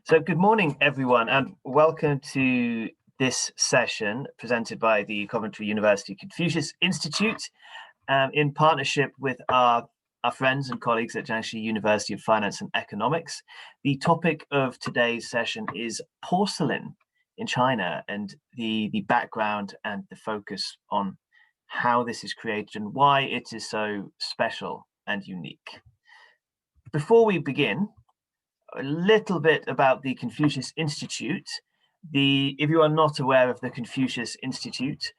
So good morning, everyone, and welcome to this session presented by the Coventry University Confucius Institute in partnership with our friends and colleagues at Jiangxi University of Finance and Economics. The topic of today's session is porcelain in China and the background and the focus on how this is created and why it is so special and unique. Before we begin, a little bit about the Confucius Institute. If you are not aware of the Confucius Institute,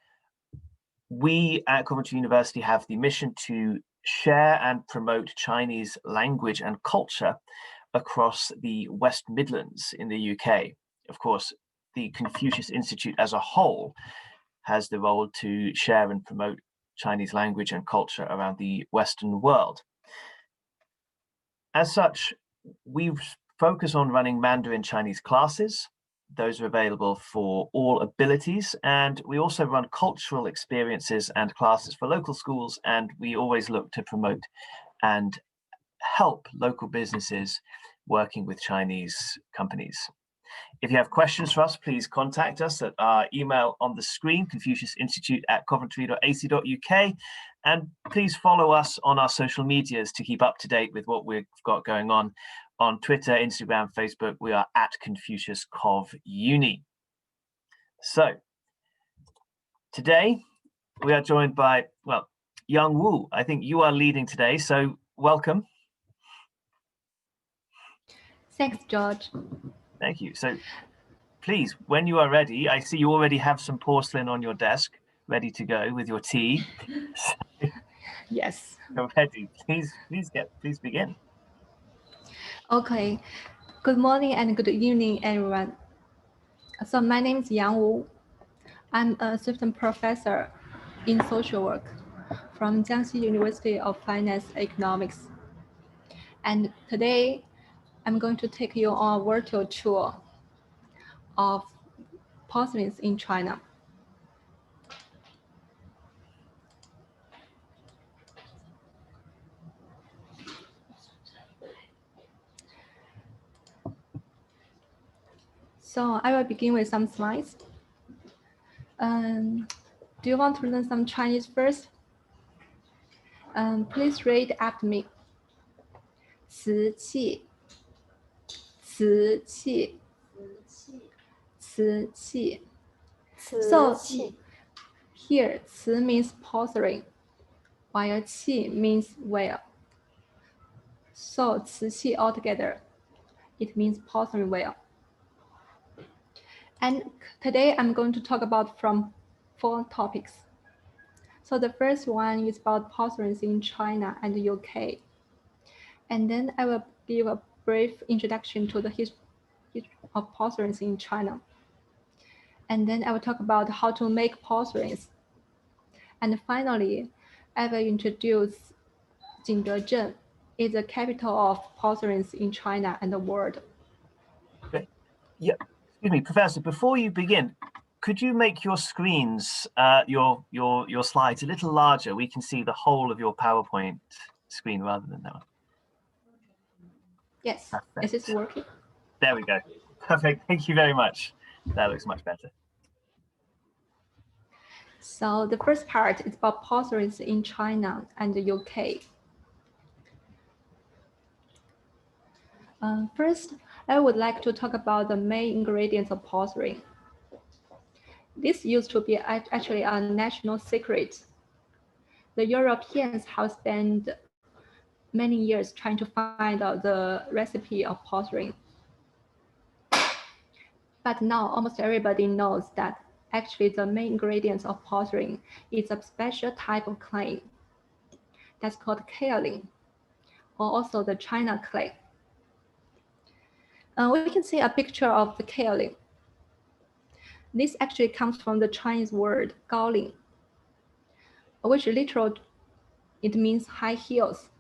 we at Coventry University have the mission to share and promote Chinese language and culture across the West Midlands in the UK. Of course, the Confucius Institute as a whole has the role to share and promote Chinese language and culture around the Western world. As such, we focus on running Mandarin Chinese classes. Those are available for all abilities. And we also run cultural experiences and classes for local schools. And we always look to promote and help local businesses working with Chinese companies. If you have questions for us, please contact us at our email on the screen, confuciusinstitute@coventry.ac.uk. And please follow us on our social medias to keep up to date with what we've got going on Twitter, Instagram, Facebook. We are at Confucius Cov Uni. So today we are joined by, well, Yang Wu. I think you are leading today, so welcome. Thanks, George. Thank you. So please, when you are ready, I see you already have some porcelain on your desk, ready to go with your tea. Yes. You're ready. Please begin. Okay. Good morning and good evening, everyone. So my name is Yang Wu. I'm an assistant professor in social work from Jiangxi University of Finance and Economics. And today, I'm going to take you on a virtual tour of porcelain in China. So I will begin with some slides. Do you want to learn some Chinese first? Please read after me. 瓷器,瓷器,瓷器. So here, 瓷 means porcelain, while 器 means ware. So 瓷器 altogether, it means porcelain ware. And today I'm going to talk about from 4 topics. So the first one is about porcelain in China and the UK. And then I will give a brief introduction to the history of porcelain in China. And then I will talk about how to make porcelain. And finally, I will introduce Jingdezhen, is the capital of porcelain in China and the world. Okay. Yeah. Excuse me, Professor, before you begin, could you make your screens, your slides a little larger? We can see the whole of your PowerPoint screen rather than that one. Yes. Perfect. Is this working? There we go. Perfect. Thank you very much. That looks much better. So the first part is about porcelain in China and the UK. First, I would like to talk about the main ingredients of porcelain. This used to be actually a national secret. The Europeans have spent many years trying to find out the recipe of porcelain. But now almost everybody knows that actually the main ingredients of porcelain is a special type of clay that's called kaolin, or also the China clay. We can see a picture of the kaolin. This actually comes from the Chinese word gaolin, which literally it means high hills,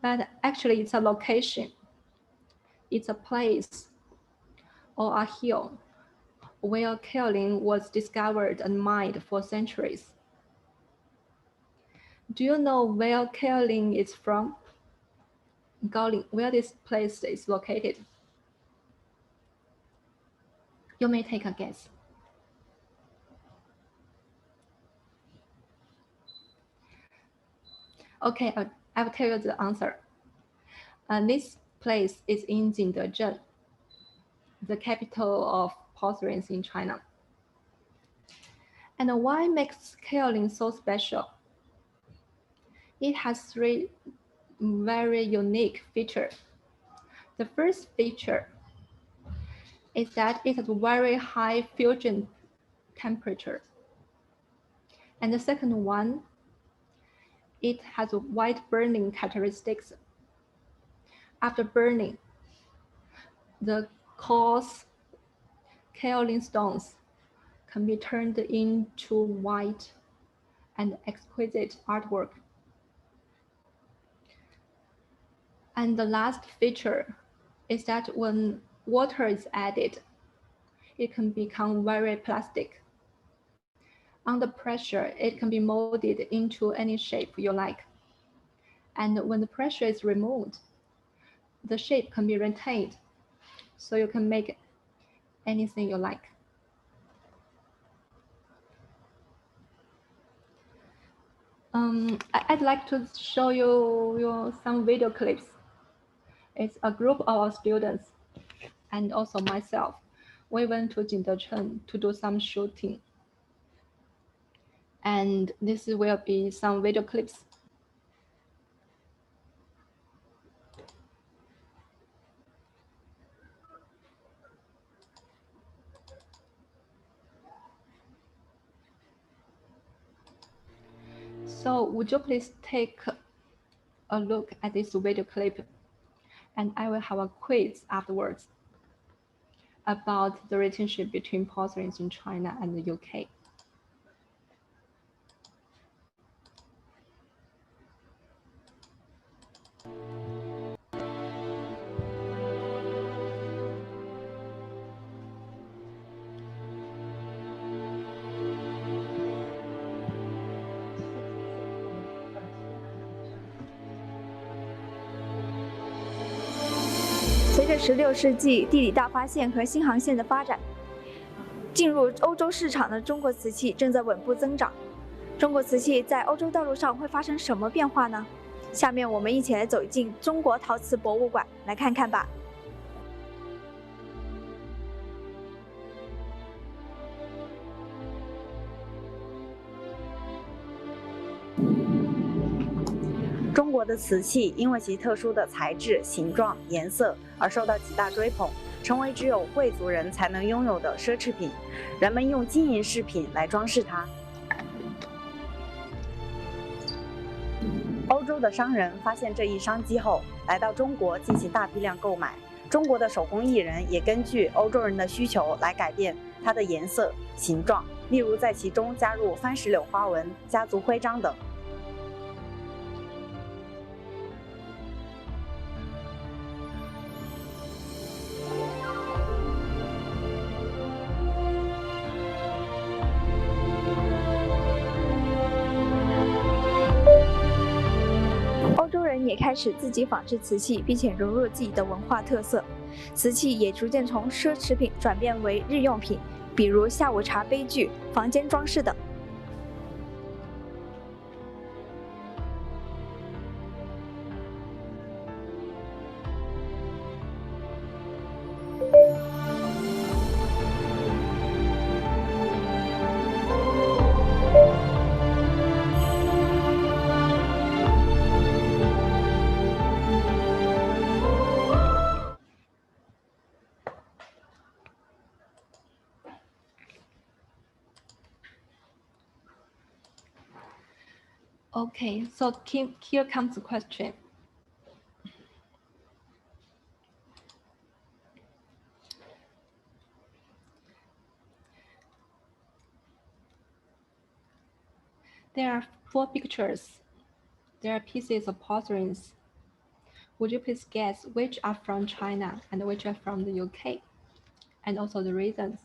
but actually it's a location. It's a place or a hill where kaolin was discovered and mined for centuries. Do you know where kaolin is from? Gaolin, where this place is located? You may take a guess. Okay, I will tell you the answer. This place is in Jiangxi, the capital of porcelain in China. And why makes kaolin so special? It has three very unique features. The first feature is that it has very high fusion temperature. And the second one, it has white burning characteristics. After burning, the coarse kaolin stones can be turned into white and exquisite artwork. And the last feature is that when water is added, it can become very plastic. Under pressure, it can be molded into any shape you like. And when the pressure is removed, the shape can be retained, so you can make anything you like. I'd like to show you some video clips. It's a group of our students and also myself. We went to Jiangxi to do some shooting. And this will be some video clips. So would you please take a look at this video clip, and I will have a quiz afterwards about the relationship between porcelains in China and the UK.随着16世纪地理大发现和新航线的发展，进入欧洲市场的中国瓷器正在稳步增长。中国瓷器在欧洲道路上会发生什么变化呢？下面我们一起来走进中国陶瓷博物馆，来看看吧。中国的瓷器因为其特殊的材质、形状、颜色而受到极大追捧，成为只有贵族人才能拥有的奢侈品。人们用金银饰品来装饰它。欧洲的商人发现这一商机后，来到中国进行大批量购买。中国的手工艺人也根据欧洲人的需求来改变它的颜色、形状，例如在其中加入番石榴花纹、家族徽章等。欧洲人也开始自己仿制瓷器，并且融入自己的文化特色。瓷器也逐渐从奢侈品转变为日用品，比如下午茶杯具、房间装饰等。Okay, so here comes the question. There are 4 pictures. There are pieces of porcelains. Would you please guess which are from China and which are from the UK? And also the reasons.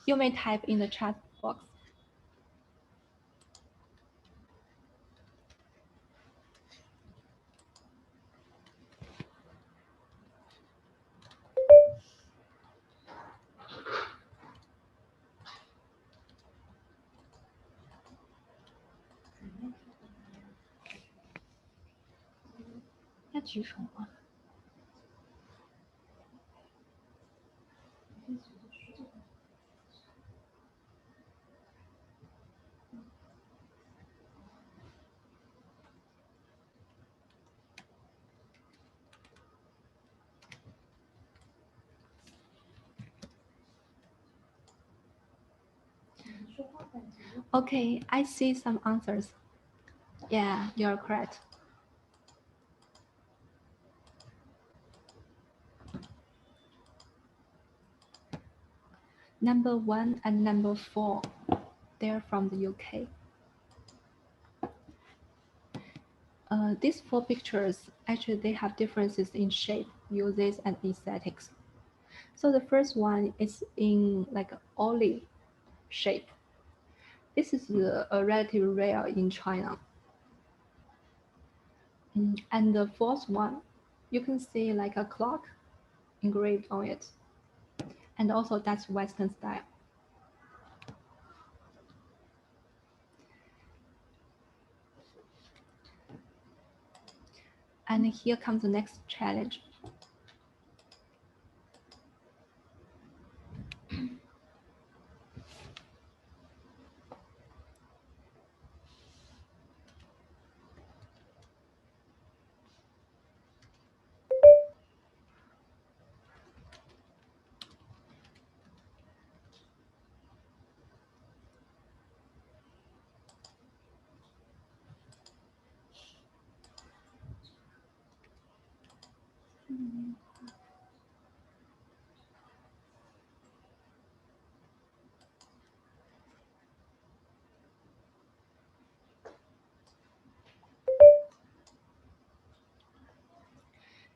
You may type in the chat box. 举手吗？ Okay, I see some answers. Yeah, you're correct. Number 1 and number 4, they're from the UK. These 4 pictures, actually they have differences in shape, uses, and aesthetics. So the first one is in like olive shape. This is relatively rare in China. And the fourth one, you can see like a clock engraved on it. And also that's Western style. And here comes the next challenge.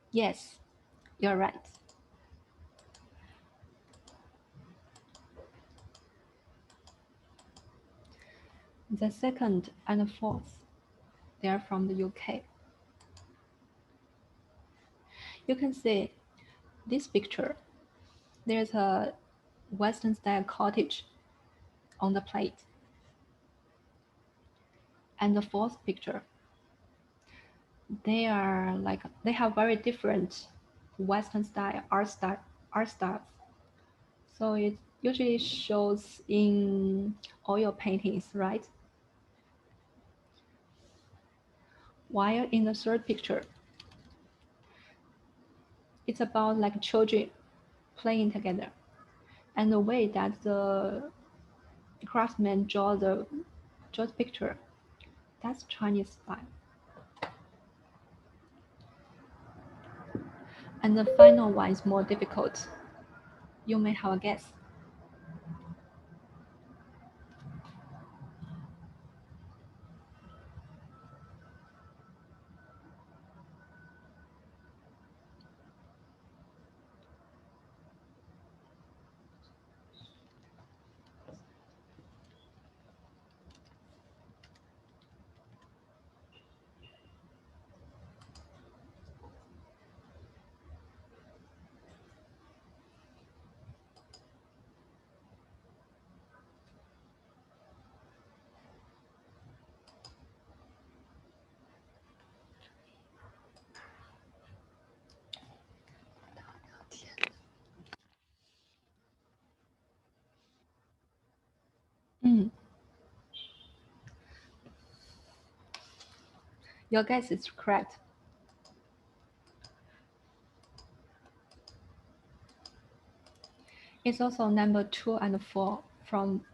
Yes, you're right. The second and the fourth, they are from the UK. You can see this picture. There's a Western style cottage on the plate. And the fourth picture, they have very different Western style art styles. So it usually shows in oil paintings, right? While in the third picture, it's about like children playing together. And the way that the craftsman draw the picture, that's Chinese style. And the final one is more difficult. You may have a guess. Your guess is correct. It's also number 2 and 4 from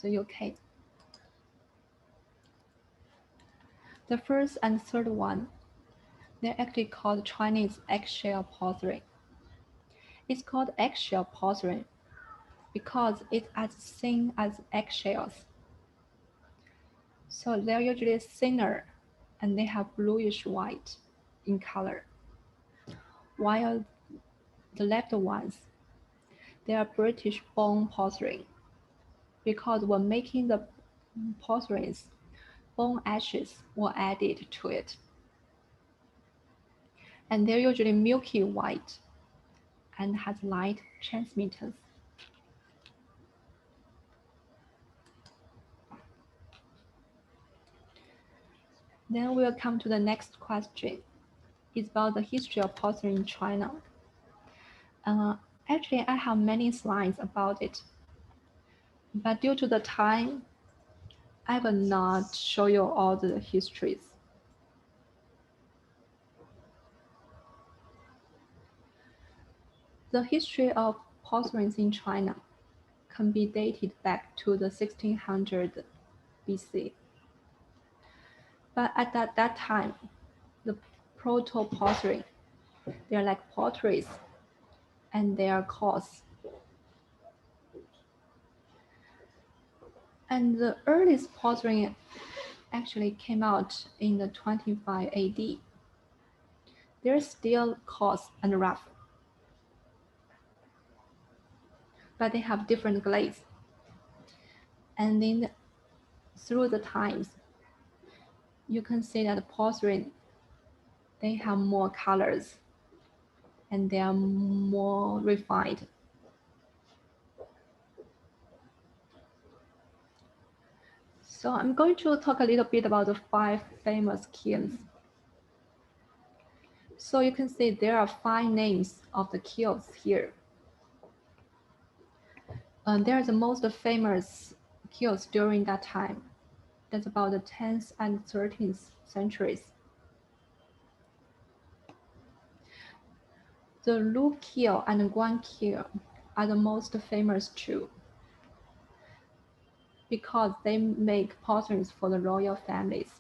the UK. The first and third one, they're actually called Chinese eggshell porcelain. It's called eggshell porcelain because it's as thin as eggshells. So they're usually thinner and they have bluish white in color. While the left ones, they are British bone porcelain because when making the porcelains, bone ashes were added to it. And they're usually milky white and has light transmittance. Then we'll come to the next question. is about the history of porcelain in China. Actually, I have many slides about it, but due to the time, I will not show you all the histories. The history of porcelains in China can be dated back to the 1600 BC. But at that time, the proto-porcelain, they are like potteries, and they are coarse. And the earliest porcelain actually came out in the 25 AD. They're still coarse and rough, but they have different glaze. And then through the times, you can see that the porcelain, they have more colors and they are more refined. So I'm going to talk a little bit about the 5 famous kilns. So you can see there are 5 names of the kilns here. They are the most famous kilns during that time. That's about the 10th and 13th centuries. The Lu kiln and Guan kiln are the most famous too, because they make porcelains for the royal families.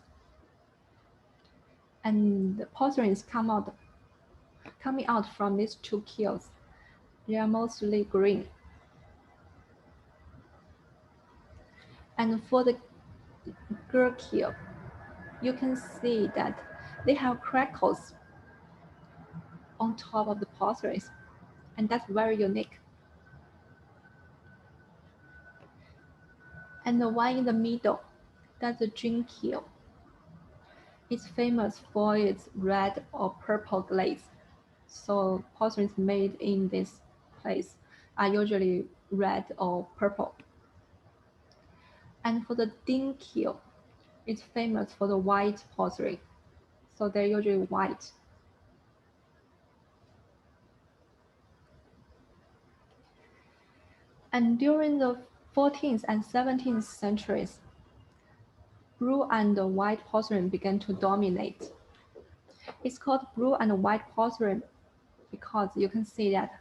And the porcelains coming out from these 2 kilns, they are mostly green. And for the Ger kiln, you can see that they have crackles on top of the porcelains, and that's very unique. And the one in the middle, that's the Jing kiln. It's famous for its red or purple glaze. So porcelains made in this place are usually red or purple. And for the Ding kiln, it's famous for the white porcelain. So they're usually white. And during the 14th and 17th centuries, blue and white porcelain began to dominate. It's called blue and white porcelain because you can see that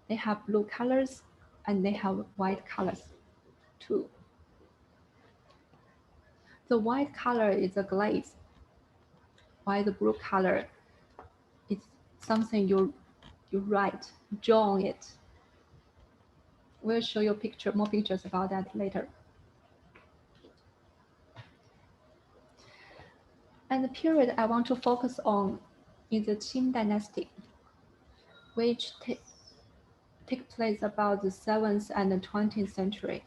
they have blue colors and they have white colors too. The white color is a glaze, while the blue color is something you write, draw on it. We'll show you more pictures about that later. And the period I want to focus on is the Qing dynasty, which take place about the 7th and the 20th century.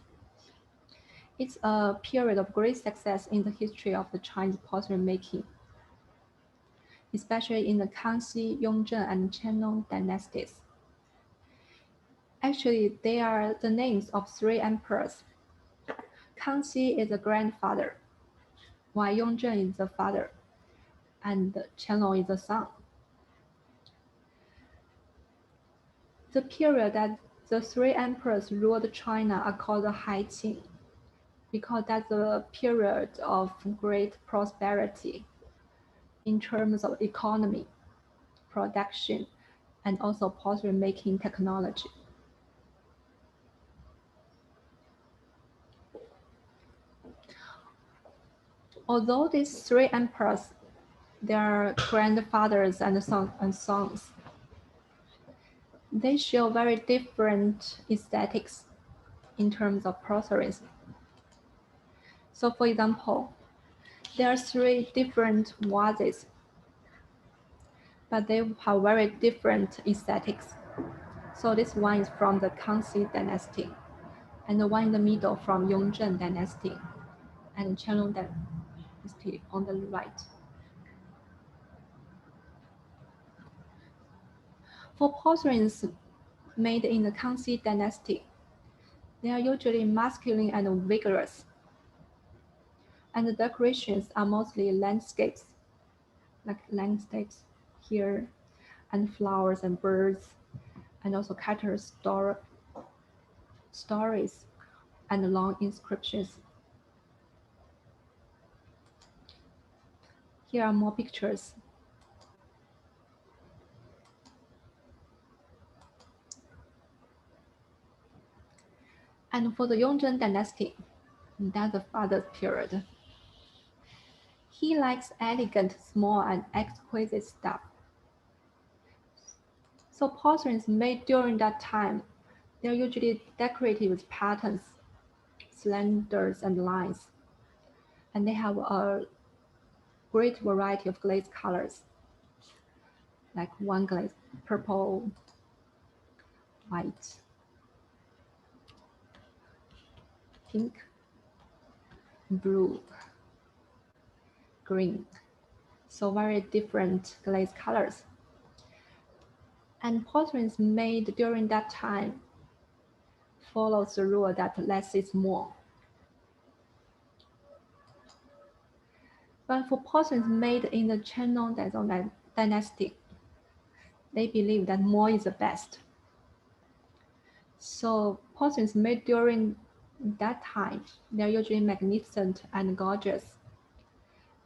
It's a period of great success in the history of the Chinese porcelain making, especially in the Kangxi, Yongzheng, and Qianlong dynasties. Actually, they are the names of 3 emperors. Kangxi is the grandfather, while Yongzheng is the father, and Qianlong is the son. The period that the 3 emperors ruled China are called the Hai Qing, because that's a period of great prosperity in terms of economy, production, and also porcelain making technology. Although these 3 emperors, they are grandfathers and sons, they show very different aesthetics in terms of porcelains. So for example, there are 3 different vases, but they have very different aesthetics. So this one is from the Kangxi dynasty, and the one in the middle from Yongzheng dynasty, and Qianlong dynasty on the right. For porcelains made in the Kangxi dynasty, they are usually masculine and vigorous, and the decorations are mostly landscapes, like landscapes here, and flowers and birds, and also character stories and long inscriptions. Here are more pictures. And for the Yongzheng dynasty, that's the father's period. He likes elegant, small, and exquisite stuff. So porcelains made during that time, they're usually decorated with patterns, cylinders, and lines. And they have a great variety of glaze colors, like one glaze, purple, white, pink, blue, green. So very different glaze colors. And porcelains made during that time follows the rule that less is more. But for porcelains made in the Qianlong dynasty, they believe that more is the best. So porcelains made during that time, they're usually magnificent and gorgeous.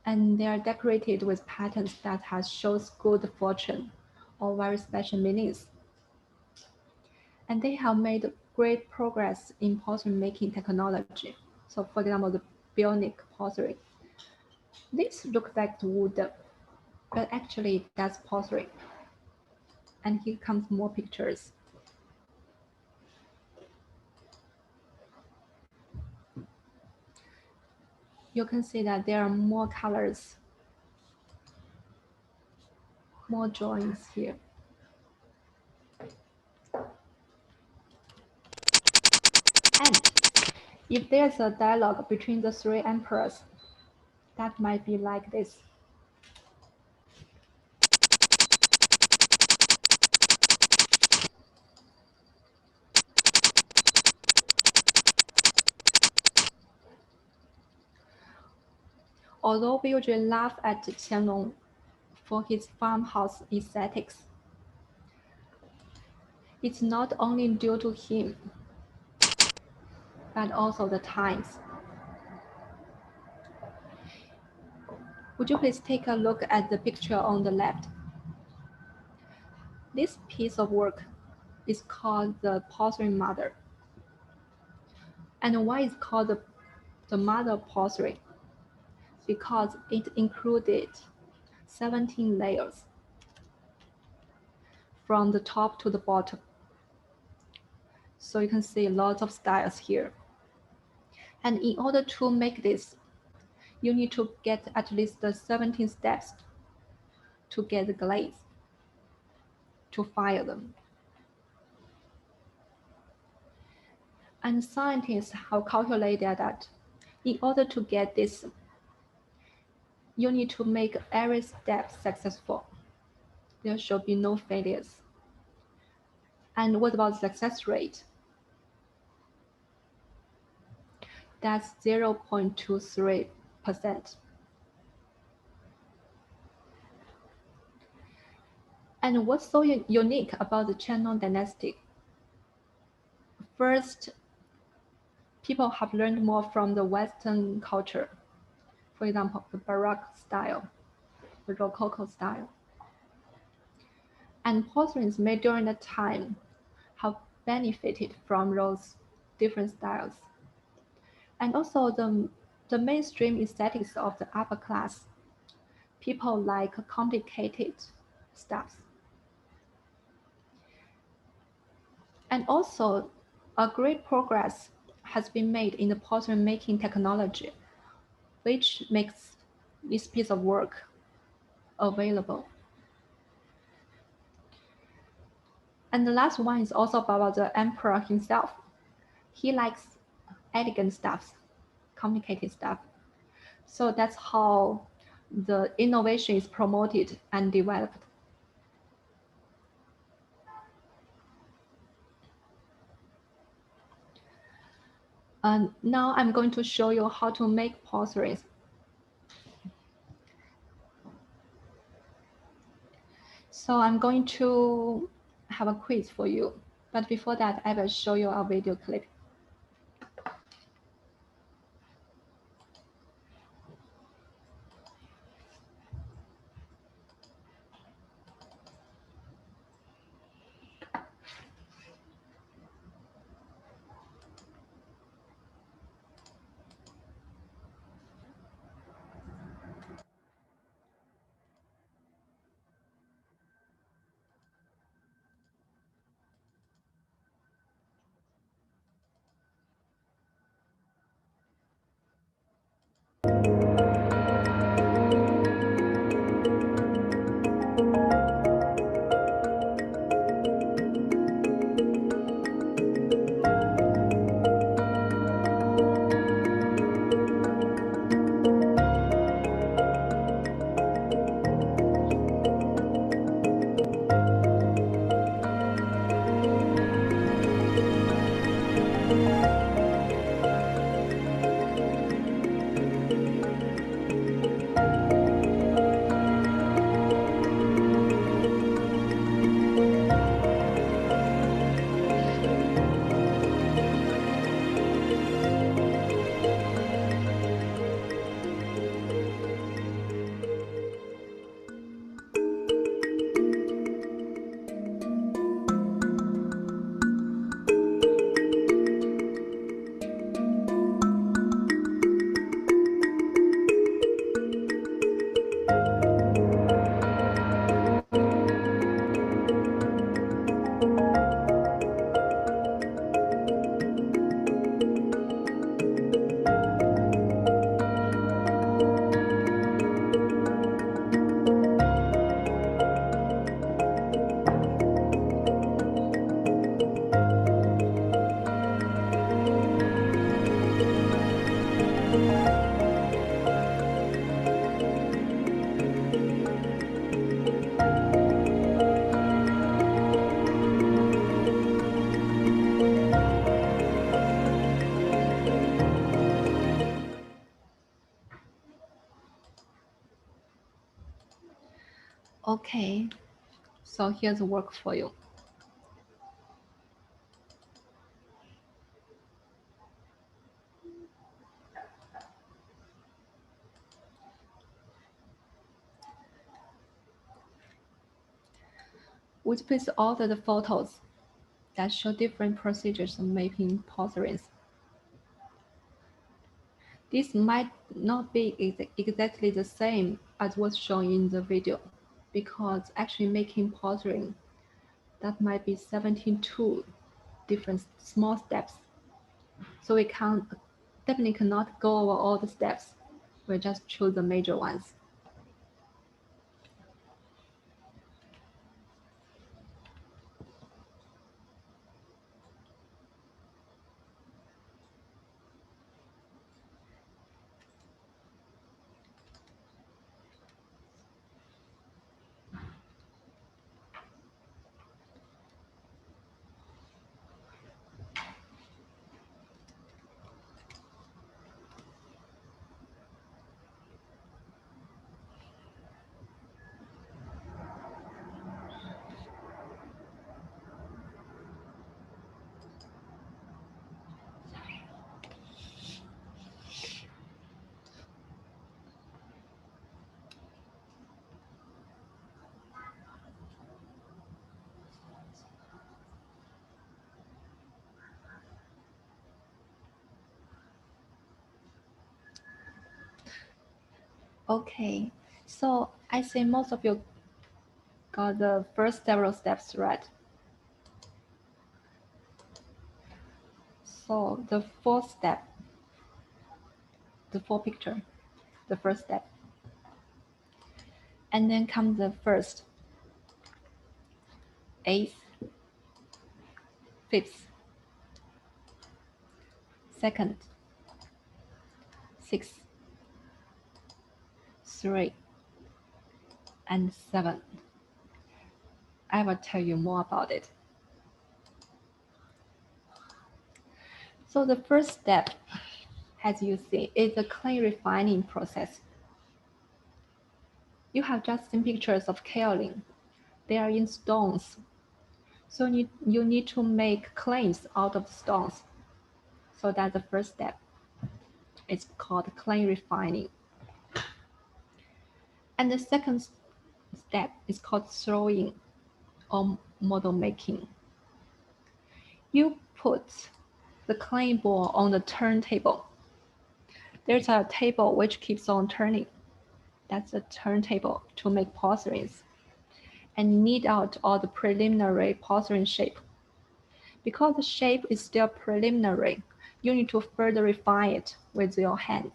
And they are decorated with patterns that shows good fortune or very special meanings. And they have made great progress in porcelain making technology. So for example, the bionic porcelain. This looks like wood, but actually that's porcelain. And here comes more pictures. You can see that there are more colors, more drawings here. And if there's a dialogue between the three emperors, that might be like this. Although we usually laugh at Qianlong for his farmhouse aesthetics, it's not only due to him, but also the times. Would you please take a look at the picture on the left? This piece of work is called the Porcelain Mother. And why is it called the Mother of Porcelain? Because it included 17 layers from the top to the bottom. So you can see lots of styles here. And in order to make this, you need to get at least 17 steps to get the glaze, to fire them. And scientists have calculated that in order to get this, you need to make every step successful. There should be no failures. And what about success rate? That's 0.23%. And what's so unique about the Qianlong dynasty? First, people have learned more from the Western culture. For example, the Baroque style, the Rococo style. And porcelains made during that time have benefited from those different styles. And also the mainstream aesthetics of the upper class. People like complicated stuff. And also, a great progress has been made in the porcelain making technology, which makes this piece of work available. And the last one is also about the emperor himself. He likes elegant stuff, complicated stuff. So that's how the innovation is promoted and developed. And now I'm going to show you how to make porcelains. So I'm going to have a quiz for you. But before that, I will show you a video clip. Okay, so here's work for you. Would you please order the photos that show different procedures of making porcelains? This might not be exactly the same as what's shown in the video, because actually making porcelain, that might be 72 different small steps. So we definitely cannot go over all the steps. We'll just choose the major ones. Okay, so I say most of you got the first several steps right. So the fourth step, the fourth picture, the first step. And then comes the first, eighth, fifth, second, sixth, 3, and 7. I will tell you more about it. So the first step, as you see, is the clay refining process. You have just seen pictures of kaolin, they are in stones. So you need to make clays out of stones. So that's the first step. It's called clay refining. And the second step is called throwing or model making. You put the clay ball on the turntable. There's a table which keeps on turning. That's a turntable to make porcelains. And knead out all the preliminary porcelain shape. Because the shape is still preliminary, you need to further refine it with your hands.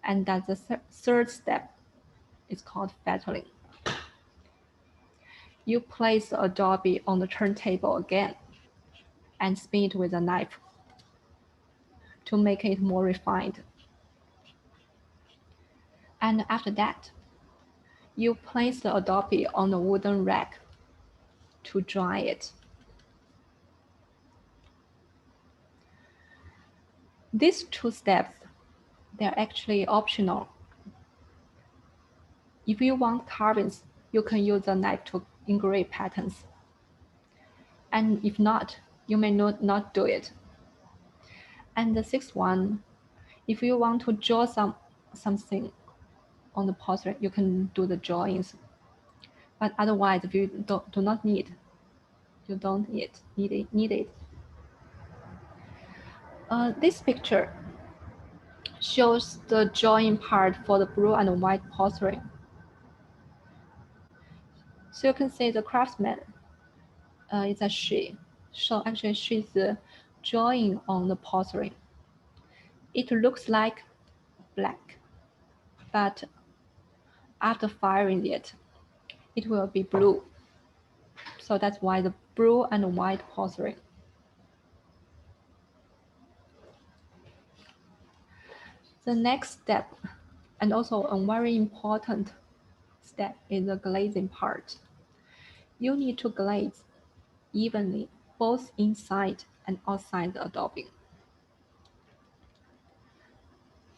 And that's the third step. It's called fettling. You place the adobe on the turntable again and spin it with a knife to make it more refined. And after that, you place the adobe on a wooden rack to dry it. These two steps, they're actually optional. If you want carvings, you can use a knife to engrave patterns. And if not, you may not do it. And the sixth one, if you want to draw something on the porcelain, you can do the drawings. But otherwise, if you do not need, you don't need it. This picture shows the drawing part for the blue and white porcelain. So you can see the craftsman is a she. So actually she's drawing on the porcelain. It looks like black, but after firing it, it will be blue. So that's why the blue and white porcelain. The next step, and also a very important step, is the glazing part. You need to glaze evenly both inside and outside the adobe.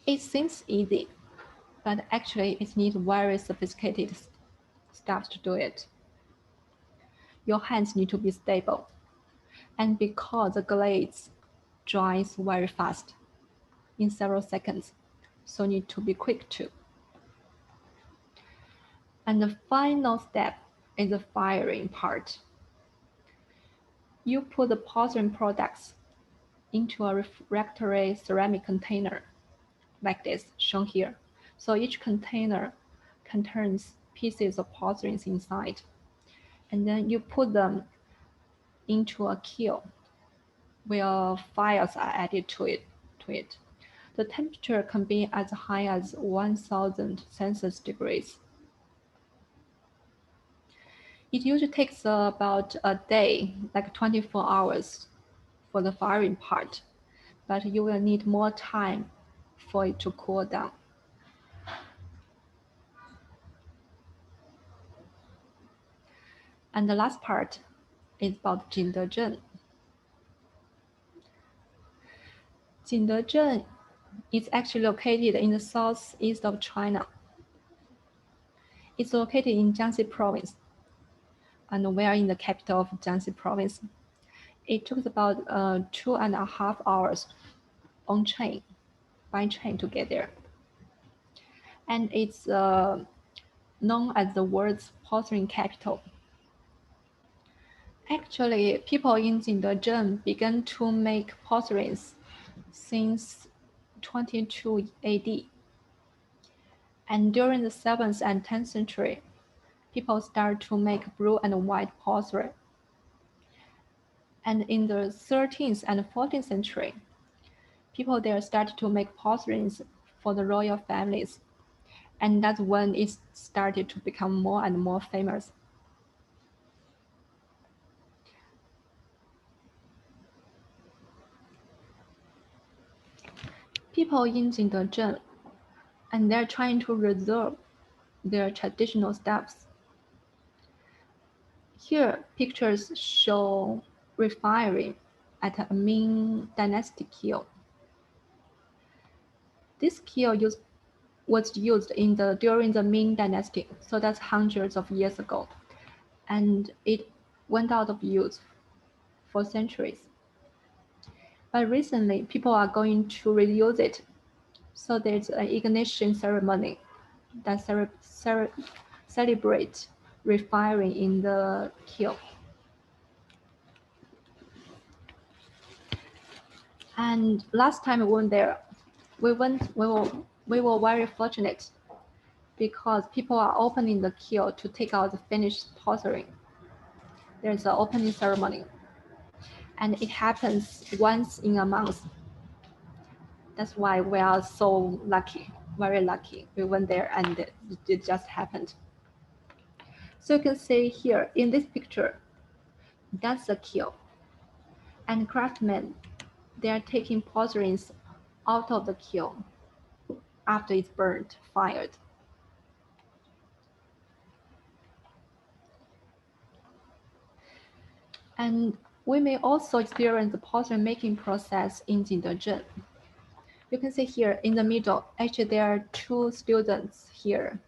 It seems easy, but actually it needs very sophisticated stuff to do it. Your hands need to be stable, and because the glaze dries very fast, in several seconds, so need to be quick too. And the final step is the firing part. You put the porcelain products into a refractory ceramic container, like this, shown here. So each container contains pieces of porcelain inside. And then you put them into a kiln where fires are added to it. The temperature can be as high as 1000 Celsius degrees. It usually takes about a day, like 24 hours for the firing part, but you will need more time for it to cool down. And the last part is about Jingdezhen. Jingdezhen is actually located in the southeast of China. It's located in Jiangxi province, and we are in the capital of Jiangxi province. It took about 2.5 hours by train to get there. And it's known as the world's porcelain capital. Actually, people in Jingdezhen began to make porcelains since 22 AD. And during the 7th and 10th century, people started to make blue and white porcelain. And in the 13th and 14th century, people there started to make porcelains for the royal families. And that's when it started to become more and more famous. People in Jingdezhen, and they're trying to preserve their traditional stuffs. Here, pictures show refining at a Ming Dynasty kiln. This kiln was used during the Ming Dynasty, so that's hundreds of years ago. and it went out of use for centuries. But recently, people are going to reuse it. So there's an ignition ceremony that celebrates refiring in the kiln. And last time we went there, we were very fortunate because people are opening the kiln to take out the finished porcelain. There's an opening ceremony, and it happens once in a month. That's why we are so lucky, very lucky. We went there and it just happened. So you can see here in this picture, that's the kiln. And craftsmen, they are taking porcelains out of the kiln after it's burnt, fired. And we may also experience the porcelain making process in Jingdezhen. You can see here in the middle, actually there are two students here.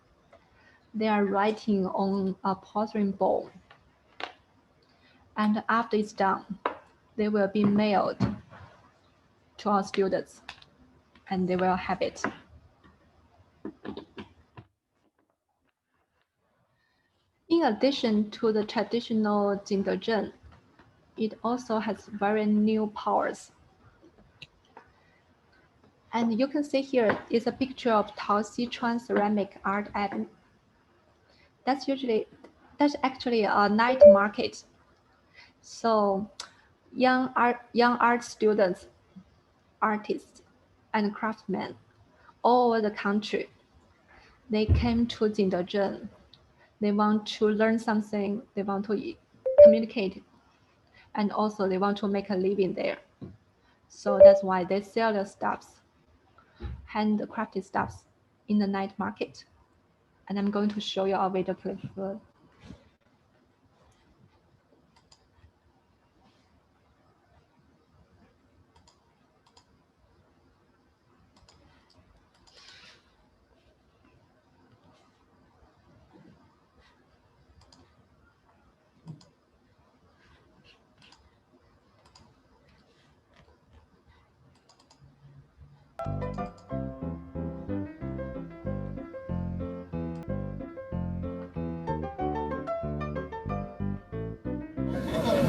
They are writing on a porcelain bowl. And after it's done, they will be mailed to our students and they will have it. In addition to the traditional Jingdezhen, it also has very new powers. And you can see here is a picture of Tao Xichuan ceramic art avenue. That's actually a night market. So young art students, artists, and craftsmen all over the country, they came to Jingdezhen. They want to learn something, they want to communicate, and also they want to make a living there. So that's why they sell their stuffs, handcrafted stuffs in the night market. And I'm going to show you our video clip.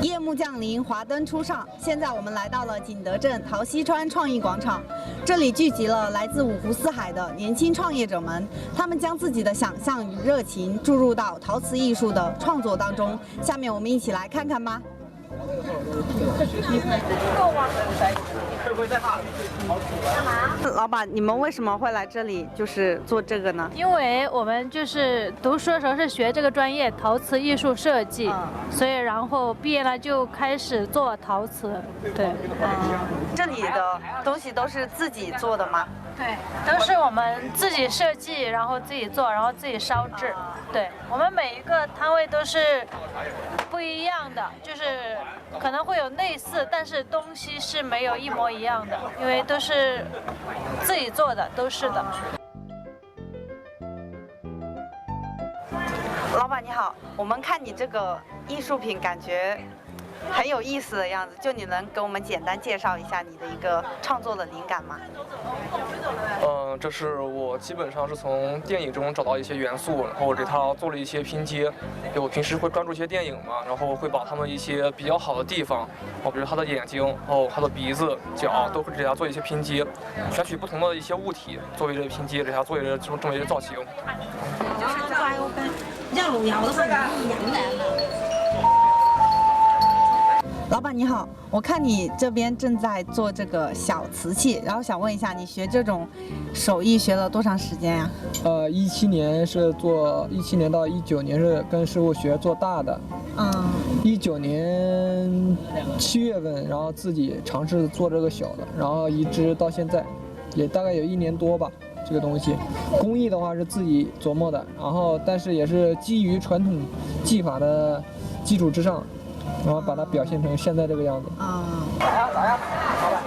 夜幕降临，华灯初上。现在我们来到了景德镇陶溪川创意广场，这里聚集了来自五湖四海的年轻创业者们，他们将自己的想象与热情注入到陶瓷艺术的创作当中。下面我们一起来看看吧。老板，你们为什么会来这里就是做这个呢？因为我们就是读书的时候是学这个专业陶瓷艺术设计，所以然后毕业了就开始做陶瓷。对，这里的东西都是自己做的吗？对，都是我们自己设计，然后自己做，然后自己烧制。对，我们每一个摊位都是不一样的，就是可能会有类似，但是东西是没有一模一样的，因为都是自己做的，都是的。老板你好，我们看你这个艺术品，感觉很有意思的样子，就你能给我们简单介绍一下你的一个创作的灵感吗？这是我基本上是从电影中找到一些元素，然后给它做了一些拼接。因为我平时会关注一些电影嘛，然后会把他们一些比较好的地方，比如他的眼睛，然后他的鼻子、脚，都会给它做一些拼接，选取不同的一些物体作为这个拼接，给它做一个这么一个造型。就是这玩意儿跟像路遥的话一样的。老板你好，我看你这边正在做这个小瓷器，然后想问一下，你学这种手艺学了多长时间呀？17年是做，17年到19年是跟师傅学做大的。19年7月份，然后自己尝试做这个小的，然后一直到现在，也大概有1年多吧。这个东西，工艺的话是自己琢磨的，然后但是也是基于传统技法的基础之上。然后把它表现成现在这个样子。咋样？老板，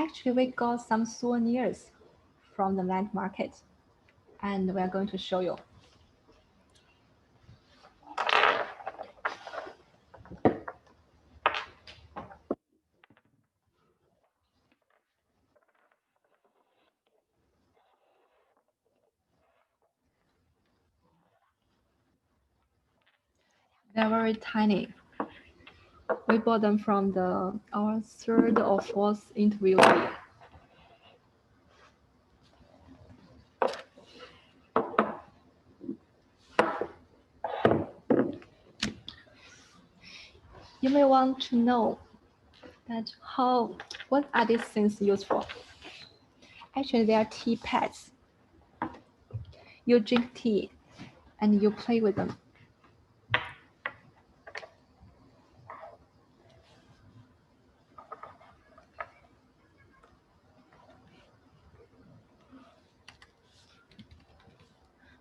Actually, we got some souvenirs from the night market, and we are going to show you. They're very tiny. We bought them from our third or fourth interviewee. You may want to know that what are these things used for? Actually, they are tea pads. You drink tea and you play with them.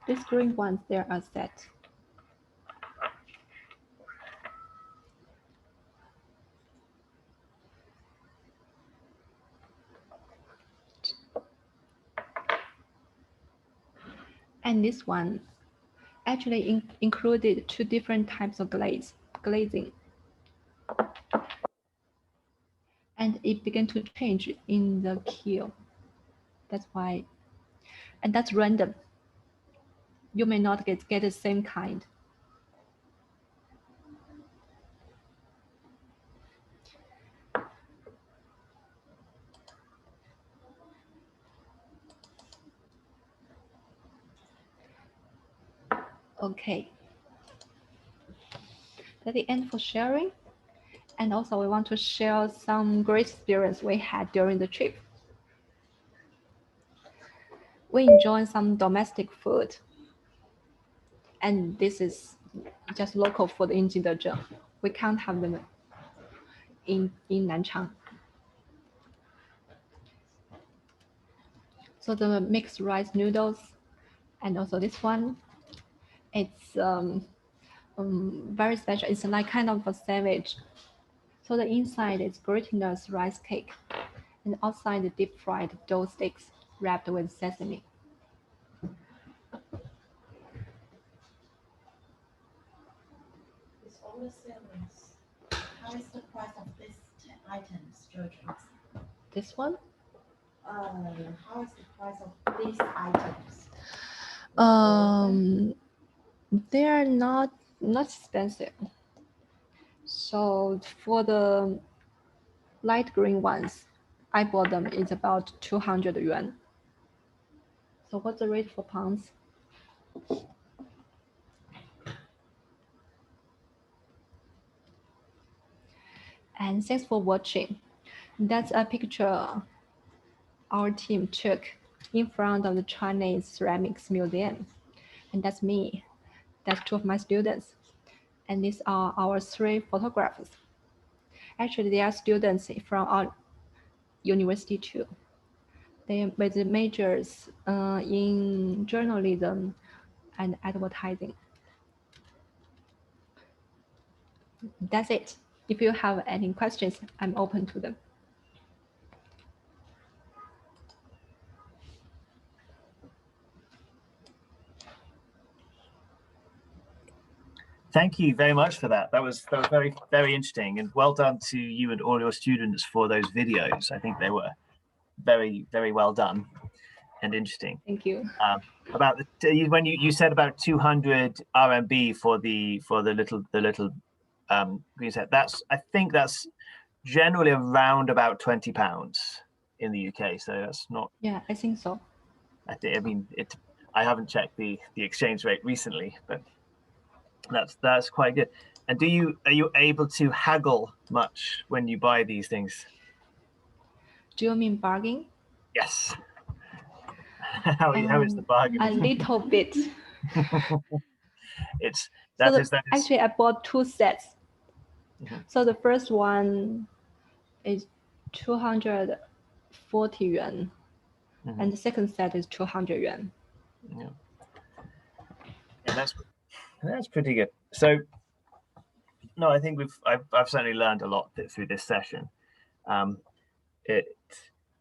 These green ones, they are set. And this one actually included 2 different types of glazing. And it began to change in the kiln. That's why, and that's random. You may not get the same kind. Okay. That's the end for sharing. And also we want to share some great experience we had during the trip. We enjoyed some domestic food. And this is just local food in Jingdezhen. We can't have them in Nanchang. So the mixed rice noodles, and also this one, it's very special. It's like kind of a sandwich. So the inside is glutinous rice cake, and outside the deep fried dough sticks wrapped with sesame. It's all the servings. How is the price of these 10 items, Georgia? This one? How is the price of these items? They are not expensive. So for the light green ones, I bought them. It's about 200 yuan. So what's the rate for pounds? And thanks for watching. That's a picture our team took in front of the Chinese Ceramics Museum. And that's me. That's 2 of my students. And these are our 3 photographers. Actually, they are students from our university too. They are with majors in journalism and advertising. That's it. If you have any questions, I'm open to them. Thank you very much for that. That was very, very interesting, and well done to you and all your students for those videos. I think they were very, very well done and interesting. Thank you. About when you said about 200 RMB for the little green set. I think that's generally around about £20 in the UK. So that's not. Yeah, I think so. I mean, I haven't checked the exchange rate recently, but that's quite good. And are you able to haggle much when you buy these things? Do you mean bargain? Yes. How is the bargain? A little bit. Actually, I bought 2 sets. Mm-hmm. So the first one is 240 yuan, mm-hmm. and the second set is 200 yuan. Yeah, and that's pretty good. So, no, I think I've certainly learned a lot through this session.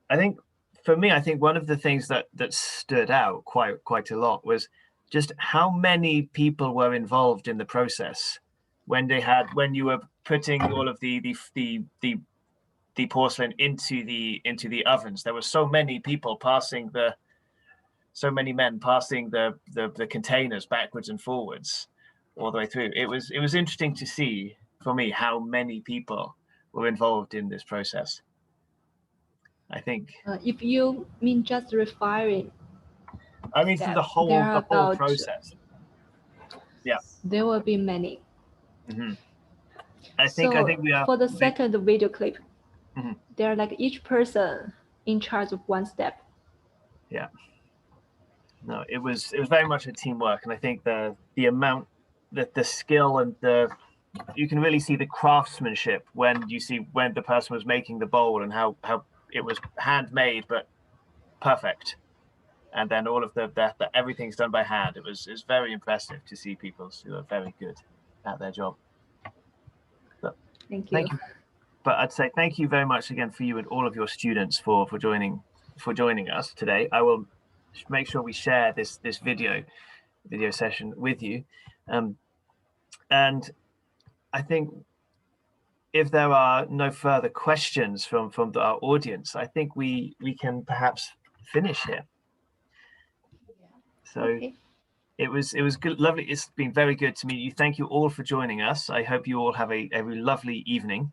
I think for me, I think one of the things that stood out quite a lot was just how many people were involved in the process when you were putting all of the porcelain into the ovens. There were so many people so many men passing the containers backwards and forwards all the way through. It was interesting to see for me how many people were involved in this process. I think if you mean just refiring, I mean through the whole process. Yeah, there will be many. Mm-hmm. I think we are for the second video clip. Mm-hmm. They're like each person in charge of one step. Yeah. No, it was very much a teamwork, and I think the amount that the skill and you can really see the craftsmanship when the person was making the bowl and how it was handmade but perfect, and then all of the everything's done by hand. It's very impressive to see people who are very good at their job. So, thank you. But I'd say thank you very much again for you and all of your students for joining us today. I will make sure we share this video session with you, and I think if there are no further questions from our audience, I think we can perhaps finish here. So okay. It was good, lovely. It's been very good to meet you. Thank you all for joining us. I hope you all have a lovely evening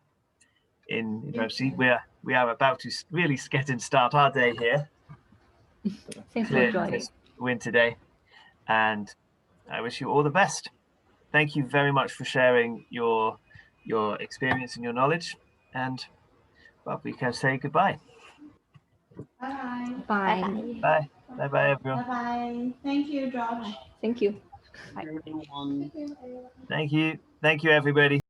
in Jiangxi. We are about to really get and start our day here. Thanks for joining. Winter day, and I wish you all the best. Thank you very much for sharing your experience and your knowledge, and well, we can say goodbye. Bye. Bye. Bye. Bye. Bye. Everyone. Bye. Bye. Thank you, Josh. Thank you. Bye. Thank you. Thank you, everybody.